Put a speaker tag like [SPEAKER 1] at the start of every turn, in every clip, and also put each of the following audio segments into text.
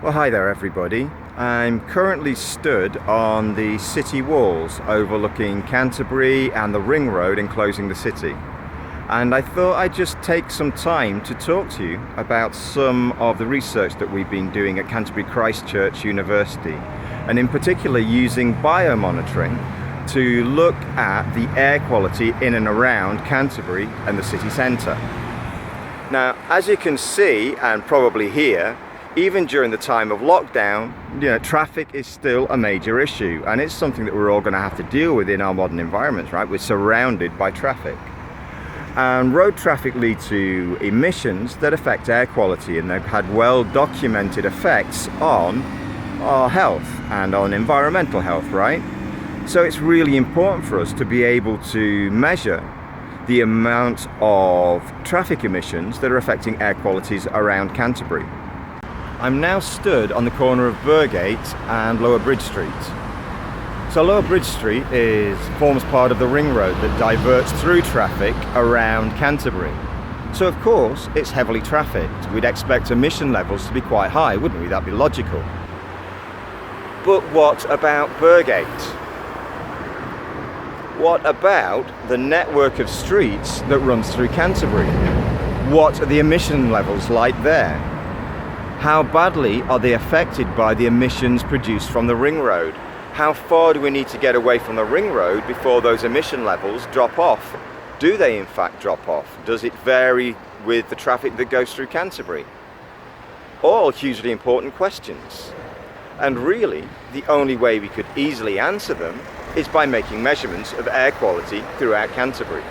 [SPEAKER 1] Well, hi there everybody. I'm currently stood on the city walls overlooking Canterbury and the ring road enclosing the city. And I thought I'd just take some time to talk to you about some of the research that we've been doing at Canterbury Christchurch University, and in particular using biomonitoring to look at the air quality in and around Canterbury and the city centre. Now, as you can see and probably hear, even during the time of lockdown, traffic is still a major issue, and it's something that we're all going to have to deal with in our modern environments, right? We're surrounded by traffic. And road traffic leads to emissions that affect air quality, and they've had well-documented effects on our health and on environmental health, right? So it's really important for us to be able to measure the amount of traffic emissions that are affecting air qualities around Canterbury. I'm now stood on the corner of Burgate and Lower Bridge Street. So Lower Bridge Street forms part of the ring road that diverts through traffic around Canterbury. So of course it's heavily trafficked. We'd expect emission levels to be quite high, wouldn't we? That'd be logical. But what about Burgate? What about the network of streets that runs through Canterbury? What are the emission levels like there? How badly are they affected by the emissions produced from the ring road? How far do we need to get away from the ring road before those emission levels drop off? Do they in fact drop off? Does it vary with the traffic that goes through Canterbury? All hugely important questions. And really, the only way we could easily answer them is by making measurements of air quality throughout Canterbury.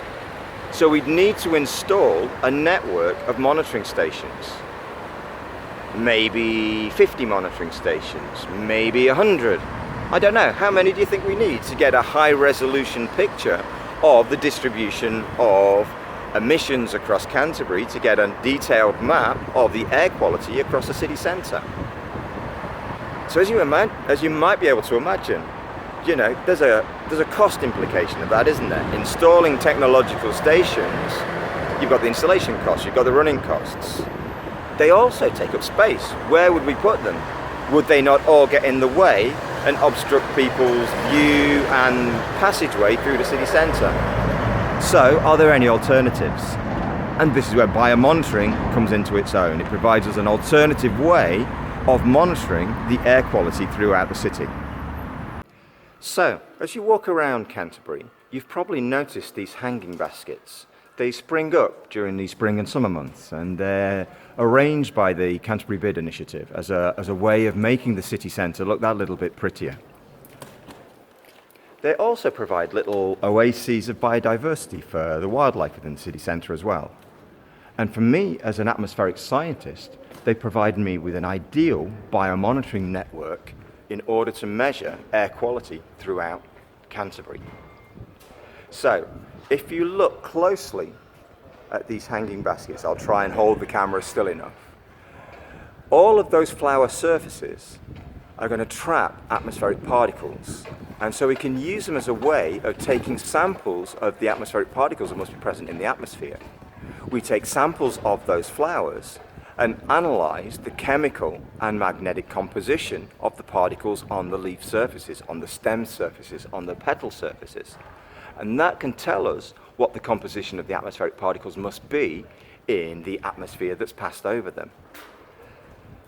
[SPEAKER 1] So we'd need to install a network of monitoring stations. Maybe 50 monitoring stations, maybe 100. I don't know. How many do you think we need to get a high resolution picture of the distribution of emissions across Canterbury, to get a detailed map of the air quality across the city centre? So as you might be able to imagine, there's a cost implication of that, isn't there? Installing technological stations, you've got the installation costs, you've got the running costs. They also take up space. Where would we put them? Would they not all get in the way and obstruct people's view and passageway through the city centre? So, are there any alternatives? And this is where biomonitoring comes into its own. It provides us an alternative way of monitoring the air quality throughout the city. So, as you walk around Canterbury, you've probably noticed these hanging baskets. They spring up during the spring and summer months, and they're arranged by the Canterbury Bid Initiative as a way of making the city centre look that little bit prettier. They also provide little oases of biodiversity for the wildlife within the city centre as well. And for me, as an atmospheric scientist, they provide me with an ideal biomonitoring network in order to measure air quality throughout Canterbury. So, if you look closely at these hanging baskets, I'll try and hold the camera still enough. All of those flower surfaces are going to trap atmospheric particles, and so we can use them as a way of taking samples of the atmospheric particles that must be present in the atmosphere. We take samples of those flowers and analyse the chemical and magnetic composition of the particles on the leaf surfaces, on the stem surfaces, on the petal surfaces. And that can tell us what the composition of the atmospheric particles must be in the atmosphere that's passed over them.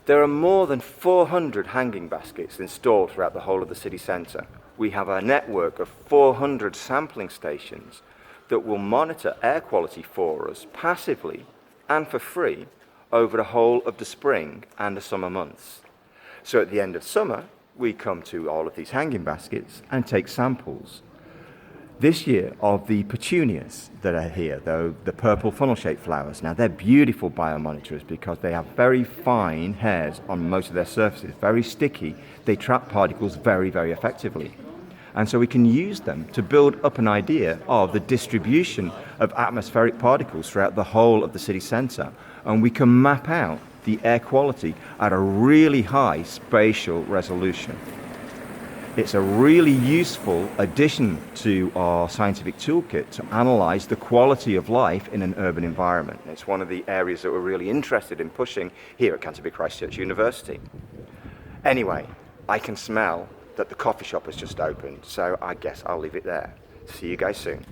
[SPEAKER 1] There are more than 400 hanging baskets installed throughout the whole of the city centre. We have a network of 400 sampling stations that will monitor air quality for us passively and for free over the whole of the spring and the summer months. So at the end of summer, we come to all of these hanging baskets and take samples. This year of the petunias that are here, though, the purple funnel-shaped flowers. Now, they're beautiful biomonitors because they have very fine hairs on most of their surfaces, very sticky. They trap particles very, very effectively. And so we can use them to build up an idea of the distribution of atmospheric particles throughout the whole of the city centre. And we can map out the air quality at a really high spatial resolution. It's a really useful addition to our scientific toolkit to analyse the quality of life in an urban environment. It's one of the areas that we're really interested in pushing here at Canterbury Christchurch University. Anyway, I can smell that the coffee shop has just opened, so I guess I'll leave it there. See you guys soon.